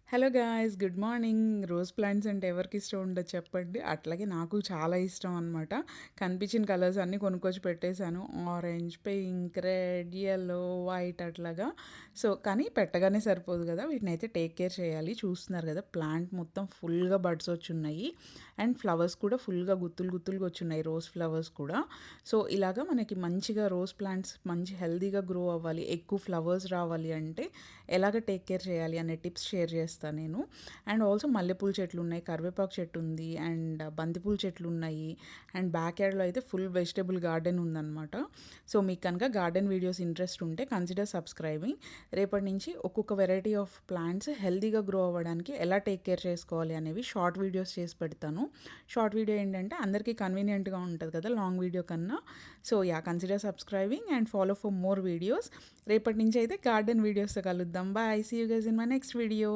Hello guys, good morning. Rose plants అంటే ఎవరికి ఇష్టం ఉండదు చెప్పండి. అట్లాగే నాకు చాలా ఇష్టం అనమాట. కనిపించిన కలర్స్ అన్నీ కొనుక్కొచ్చి పెట్టేశాను. Orange, pink, red, yellow, white అట్లాగా. సో, కానీ పెట్టగానే సరిపోదు కదా! వీటినైతే టేక్ కేర్ చేయాలి. చూస్తున్నారు కదా! ప్లాంట్ మొత్తం ఫుల్‌గా బడ్స్ వచ్చున్నాయి. అండ్ ఫ్లవర్స్ కూడా ఫుల్‌గా గుత్తులు గుత్తులుగా వచ్చున్నాయి. రోజ్ ఫ్లవర్స్ కూడా. సో, ఇలాగా మనకి మంచిగా రోజ్ ప్లాంట్స్ మంచి హెల్తీగా గ్రో అవ్వాలి, ఎక్కువ ఫ్లవర్స్ రావాలి అంటే ఎలాగ టేక్ కేర్ చేయాలి అనే టిప్స్ షేర్ చేస్తాను నేను. అండ్ ఆల్సో మల్లెపూల చెట్లు ఉన్నాయి, కరివేపాకు చెట్టు ఉంది, అండ్ బంతిపూల చెట్లు ఉన్నాయి. అండ్ బ్యాక్ యార్డ్లో అయితే ఫుల్ వెజిటబుల్ గార్డెన్ ఉందన్నమాట. సో మీకు కనుక గార్డెన్ వీడియోస్ ఇంట్రెస్ట్ ఉంటే కన్సిడర్ సబ్స్క్రైబింగ్. రేపటి నుంచి ఒక్కొక్క వెరైటీ ఆఫ్ ప్లాంట్స్ హెల్తీగా గ్రో అవ్వడానికి ఎలా టేక్ కేర్ చేసుకోవాలి అనేవి షార్ట్ వీడియోస్ చేసి పెడతాను. షార్ట్ వీడియో ఏంటంటే అందరికీ కన్వీనియంట్గా ఉంటుంది కదా లాంగ్ వీడియో కన్నా. So consider subscribing and follow for more videos. రేపటి నుంచి అయితే గార్డెన్ వీడియోస్తో కలుద్దాం. Bye, see you guys in my next video.